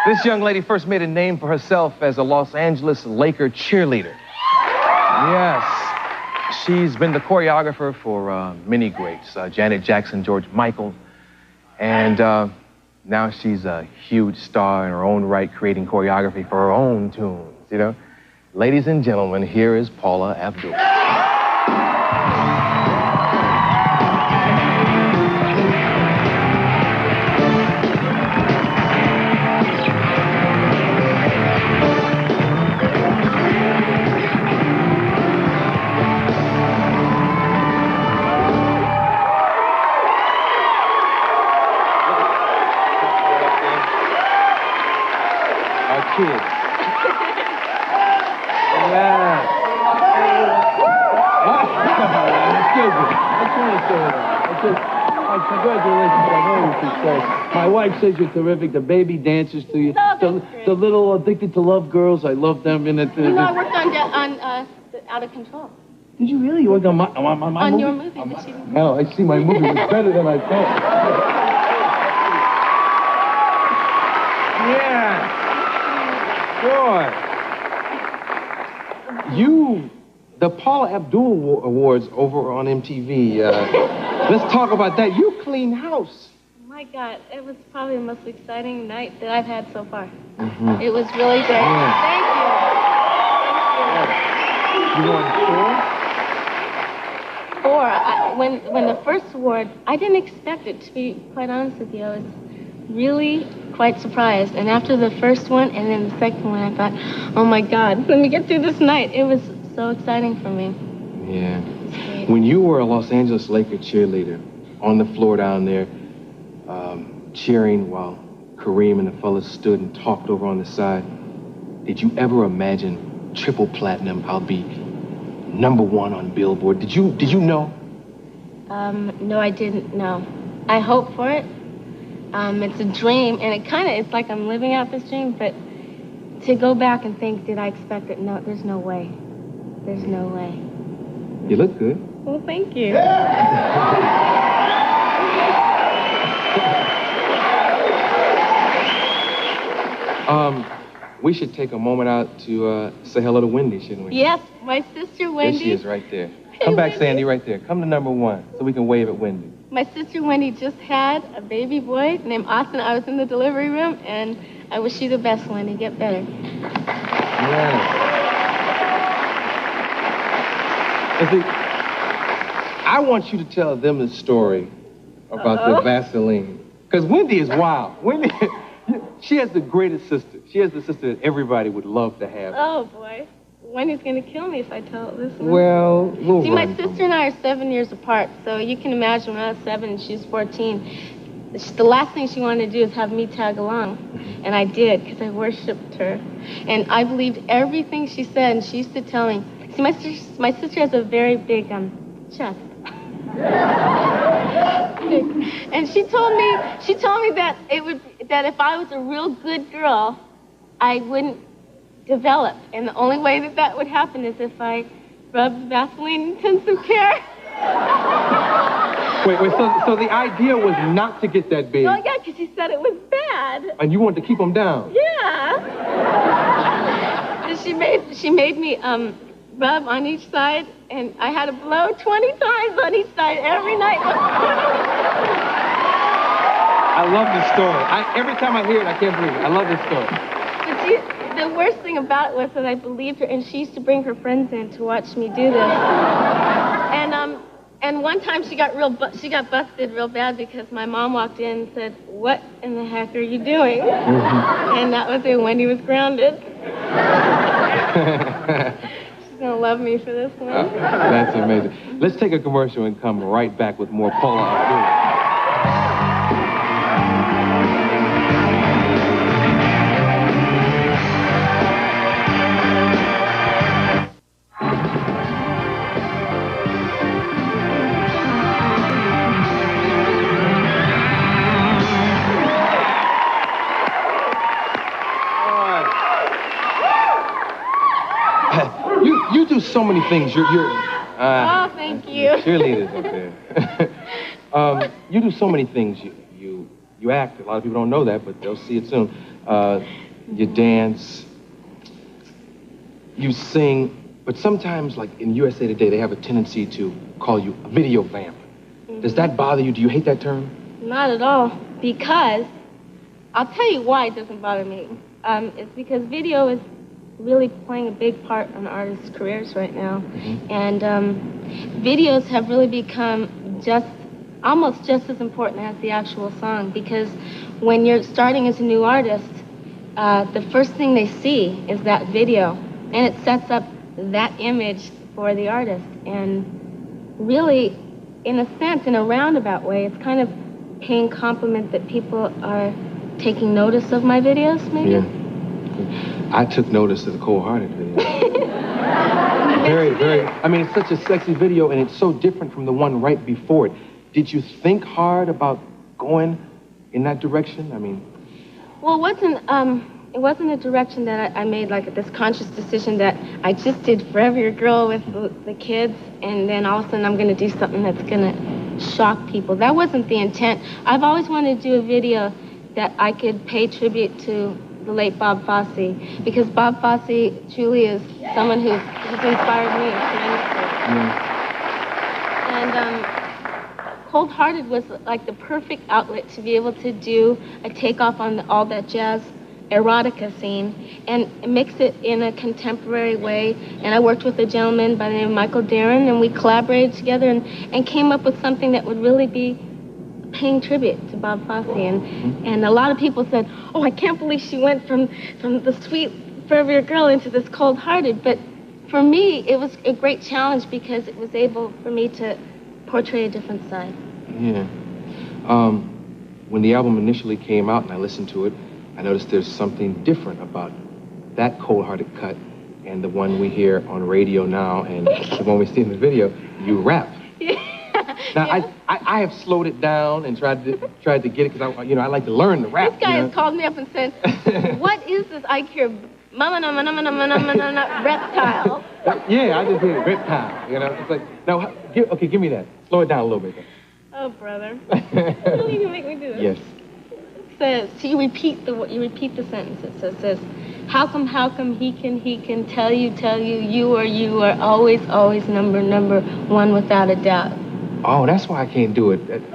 This young lady first made a name for herself as a Los Angeles Laker cheerleader. Yes. She's been the choreographer for many greats, Janet Jackson, George Michael, and now she's a huge star in her own right, creating choreography for her own tunes, you know? Ladies and gentlemen, here is Paula Abdul. Kids. Yeah. Congratulations. I know you should say. My wife says you're terrific. The baby dances to you. The little Addicted to Love girls, I love them. In it. You know, I worked on Out of Control. Did you really? You worked on my movie? Your movie. No, I see my movie was better than I thought. Yeah. Boy, the Paula Abdul Awards over on MTV. Let's talk about that. You clean house. Oh my God, it was probably the most exciting night that I've had so far. Mm-hmm. It was really great. Yeah. Thank you. You won 4. When the first award, I didn't expect it, to be quite honest with you. I was really quite surprised. And after the first one and then the second one, I thought, oh my God, let me get through this night. It was so exciting for me. Yeah. When you were a Los Angeles Laker cheerleader on the floor down there, cheering while Kareem and the fellas stood and talked over on the side, did you ever imagine triple platinum? I'll be #1 on Billboard. Did you know? No, I didn't know. I hope for it. It's a dream, and it's like I'm living out this dream, but to go back and think, did I expect it? No, there's no way. There's no way. You look good. Well, thank you. We should take a moment out to say hello to Wendy, shouldn't we? Yes, my sister Wendy. There she is right there. Come back, Wendy. Sandy, right there. Come to #1 so we can wave at Wendy. My sister Wendy just had a baby boy named Austin. I was in the delivery room, and I wish you the best, Wendy. Get better. Yeah. See, I want you to tell them the story about the Vaseline. Because Wendy is wild. Wendy, she has the greatest sister. She has the sister that everybody would love to have. Oh, boy. Wendy's going to kill me if I tell this one. Well, we'll See, my sister and I are 7 years apart, so you can imagine when I was 7 and she was 14, the last thing she wanted to do is have me tag along. And I did, because I worshipped her. And I believed everything she said, and she used to tell me, see, my sister has a very big chest. And she told me that that if I was a real good girl, I wouldn't develop. And the only way that would happen is if I rubbed Vaseline intensive care. Wait, so the idea was not to get that big? Oh, yeah, because she said it was bad. And you wanted to keep them down? Yeah. And she made me rub on each side, and I had to blow 20 times on each side every night. I love this story. Every time I hear it, I can't believe it. I love this story. But the worst thing about it was that I believed her, and she used to bring her friends in to watch me do this. And one time she got busted real bad because my mom walked in and said, "What in the heck are you doing?" And that was when Wendy was grounded. She's gonna love me for this one. That's amazing. Let's take a commercial and come right back with more Paula Abdul. You do so many things. You're oh, thank you. Cheerleaders up there. You do so many things. You act. A lot of people don't know that, but they'll see it soon. You dance. You sing. But sometimes, like in USA Today, they have a tendency to call you a video vamp. Does that bother you? Do you hate that term? Not at all, because I'll tell you why it doesn't bother me. It's because video is really playing a big part in artists' careers right now. And videos have really become almost just as important as the actual song, because when you're starting as a new artist, the first thing they see is that video, and it sets up that image for the artist. And really, in a sense, in a roundabout way, it's kind of paying compliment that people are taking notice of my videos, maybe? Yeah. I took notice of the Cold Hearted video. Very, I mean, it's such a sexy video, and it's so different from the one right before it. Did you think hard about going in that direction? I mean... Well, it wasn't a direction that I made, like this conscious decision that I just did Forever Your Girl with the kids, and then all of a sudden I'm going to do something that's going to shock people. That wasn't the intent. I've always wanted to do a video that I could pay tribute to the late Bob Fosse, because Bob Fosse truly is someone who's inspired me tremendously. And Cold Hearted was like the perfect outlet to be able to do a takeoff on all that jazz erotica scene and mix it in a contemporary way. And I worked with a gentleman by the name of Michael Bolton, and we collaborated together and came up with something that would really be paying tribute to Bob Fosse. And a lot of people said, oh, I can't believe she went from the sweet Forever Your Girl into this Cold Hearted. But for me, it was a great challenge because it was able for me to portray a different side. Yeah. When the album initially came out and I listened to it, I noticed there's something different about that Cold Hearted cut and the one we hear on radio now and the one we see in the video. You rap. Now, yeah. I have slowed it down and tried to get it because I like to learn the rap. This guy has called me up and said, what is this I hear? Mama, reptile. Yeah, I just hear reptile. It's like, now, give me that. Slow it down a little bit. Oh, brother. You don't even make me do this. Yes. It says, so you repeat the sentences. So it says, how come he can tell you you are always number one without a doubt. Oh, that's why I can't do it. Yeah.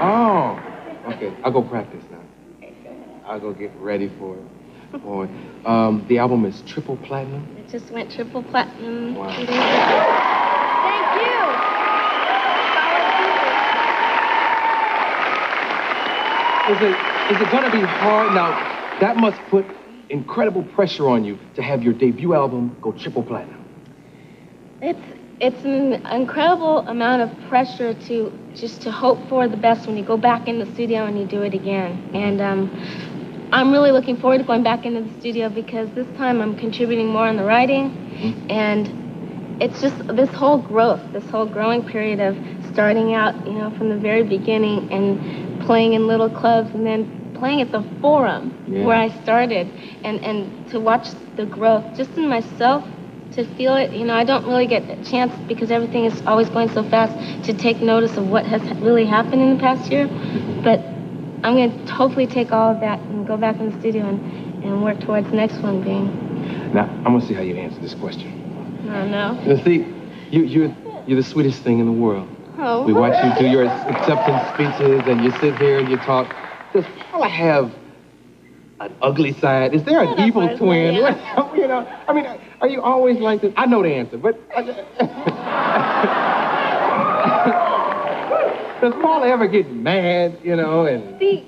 Oh, okay. I'll go practice now. I'll go get ready for it. The album is triple platinum. It just went triple platinum. Wow. Thank you. Is it going to be hard? Now, that must put incredible pressure on you to have your debut album go triple platinum. It's an incredible amount of pressure to hope for the best when you go back in the studio and you do it again. And I'm really looking forward to going back into the studio because this time I'm contributing more on the writing. And it's just this whole growing period of starting out, from the very beginning and playing in little clubs and then playing at the Forum where I started and to watch the growth just in myself, to feel it. I don't really get a chance because everything is always going so fast to take notice of what has really happened in the past year. But I'm going to hopefully take all of that and go back in the studio and work towards the next one being. Now, I'm going to see how you answer this question. Oh, no. See, you're the sweetest thing in the world. Oh. We watch you do your acceptance speeches and you sit here and you talk. Does Paula have an ugly side? Is there an evil twin? I mean, are you always like this? I know the answer, but... Does Paula ever get mad, and... See,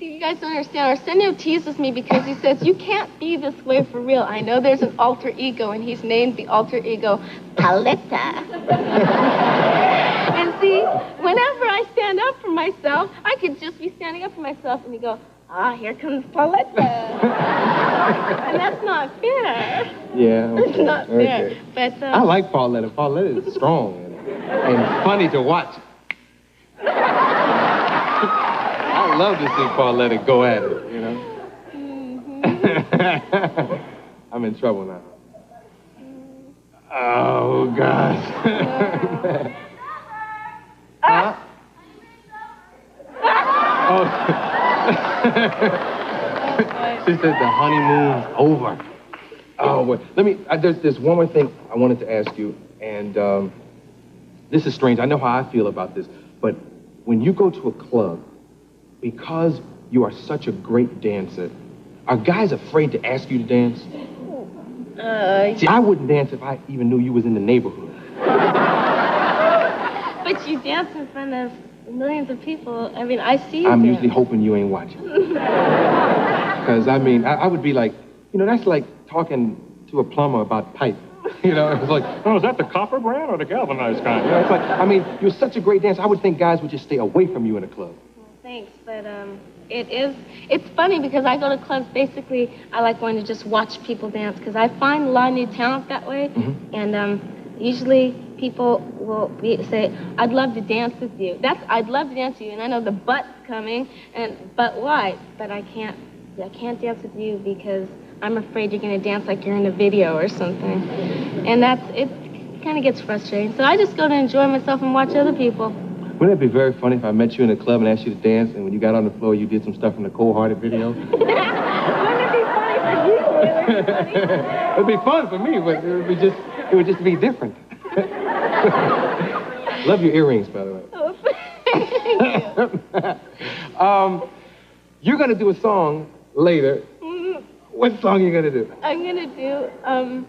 you guys don't understand. Arsenio teases me because he says, you can't be this way for real. I know there's an alter ego, and he's named the alter ego Paletta. And see, whenever I stand up for myself, I could just be standing up for myself, and you go, here comes Pauletta. And that's not fair. Yeah, okay. It's not fair. Okay. But, I like Pauletta. Pauletta is strong and funny to watch. I love to see Pauletta go at it, I'm in trouble now. Oh, gosh. Huh? Oh. She said the honeymoon's over. Oh, well, there's one more thing I wanted to ask you, and this is strange. I know how I feel about this, but when you go to a club, because you are such a great dancer, are guys afraid to ask you to dance? See, I wouldn't dance if I even knew you was in the neighborhood. But you dance in front of millions of people. I mean, I see you I'm dance. usually hoping you ain't watching. Because, I mean, I would be like, that's like talking to a plumber about pipe. It's like, oh, is that the copper brand or the galvanized kind? It's like, I mean, you're such a great dancer. I would think guys would just stay away from you in a club. Thanks, but it's funny because I go to clubs, basically, I like going to just watch people dance because I find a lot of new talent that way. Mm-hmm. And usually people will say, I'd love to dance with you. I'd love to dance with you, and I know the but's coming, but why? But I can't dance with you because I'm afraid you're going to dance like you're in a video or something. And it kind of gets frustrating. So I just go to enjoy myself and watch other people. Wouldn't it be very funny if I met you in a club and asked you to dance, and when you got on the floor, you did some stuff from the Cold Hearted video? Wouldn't it be funny for you? It'd be fun for me, but it would just be different. Love your earrings, by the way. Oh, thank you. You're gonna do a song later. Mm-hmm. What song are you gonna do? I'm gonna do a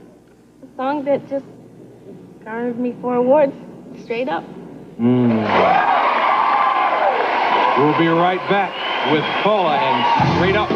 song that just garnered me 4 awards, straight up. We'll be right back with Paula and Straight Up.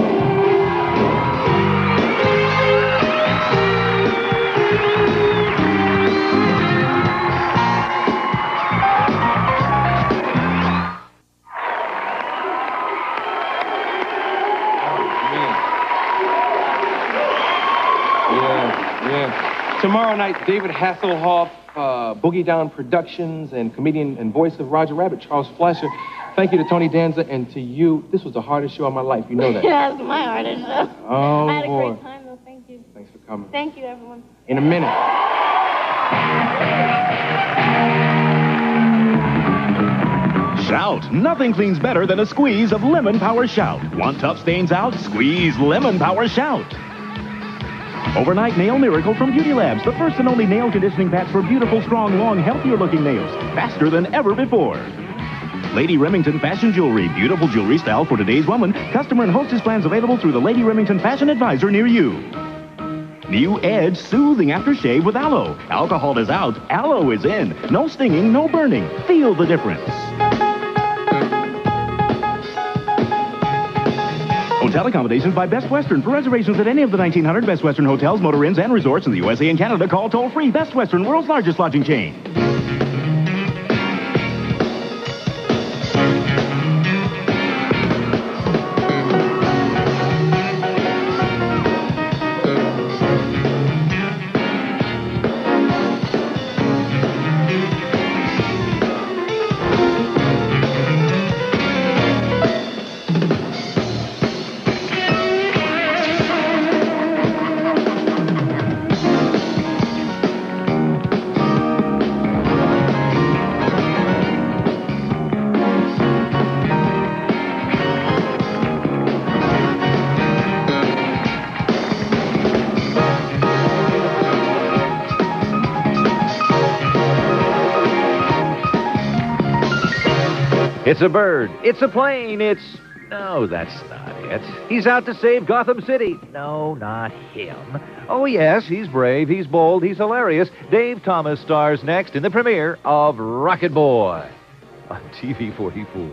Yeah. Tomorrow night, David Hasselhoff, Boogie Down Productions, and comedian and voice of Roger Rabbit, Charles Fleischer. Thank you to Tony Danza, and to you. This was the hardest show of my life. You know that. Yeah, it's my hardest show. Oh, I had a boy. great time, though. Thank you. Thanks for coming. Thank you, everyone. In a minute. Shout. Nothing cleans better than a squeeze of Lemon Power Shout. Want tough stains out? Squeeze Lemon Power Shout. Overnight Nail Miracle from Beauty Labs. The first and only nail conditioning patch for beautiful, strong, long, healthier-looking nails. Faster than ever before. Lady Remington Fashion Jewelry. Beautiful jewelry style for today's woman. Customer and hostess plans available through the Lady Remington Fashion Advisor near you. New Edge Soothing Aftershave with Aloe. Alcohol is out. Aloe is in. No stinging, no burning. Feel the difference. Hotel accommodations by Best Western. For reservations at any of the 1,900 Best Western hotels, motor inns, and resorts in the USA and Canada, call toll-free. Best Western, world's largest lodging chain. It's a bird. It's a plane. No, that's not it. He's out to save Gotham City. No, not him. Oh, yes, he's brave, he's bold, he's hilarious. Dave Thomas stars next in the premiere of Rocket Boy on TV 44.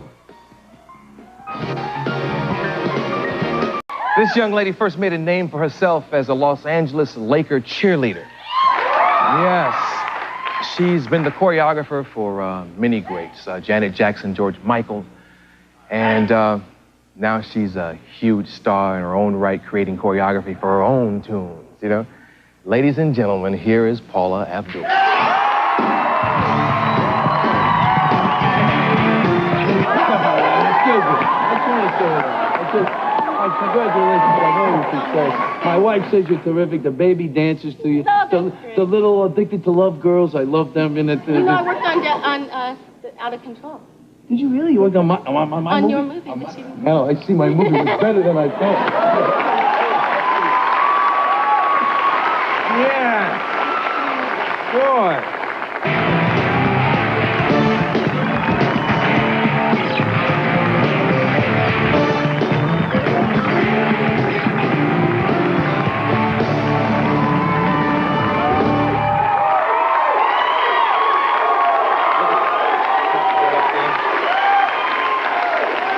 This young lady first made a name for herself as a Los Angeles Laker cheerleader. Yes. She's been the choreographer for many greats, Janet Jackson, George Michael, and now she's a huge star in her own right, creating choreography for her own tunes, Ladies and gentlemen, here is Paula Abdul. Congratulations on all your success. My wife says you're terrific. The baby dances to you. The little Addicted to Love girls, I love them. I worked on Out of Control. Did you really? You worked on my On movie? your movie that you... Hell, I see my movie was better than I thought. Yeah. Boy.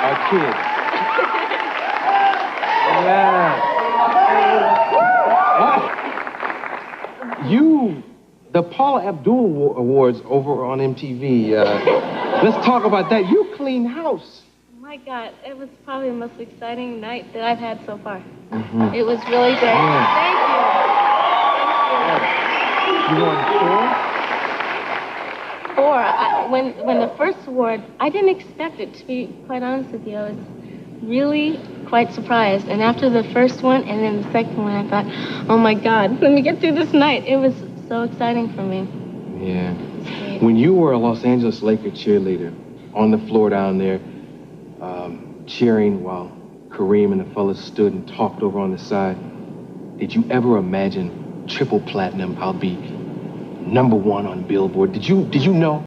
Our kids. The Paula Abdul Awards over on MTV. Let's talk about that. You clean house. Oh my God, it was probably the most exciting night that I've had so far. It was really great. Yeah. Thank you. You won 4? 4. When the first award, I didn't expect it, to be quite honest with you. I was really quite surprised. And after the first one and then the second one, I thought, oh my God, let me get through this night. It was so exciting for me. Yeah. When you were a Los Angeles Laker cheerleader on the floor down there, cheering while Kareem and the fellas stood and talked over on the side, did you ever imagine triple platinum? I'll be #1 on Billboard. Did you know?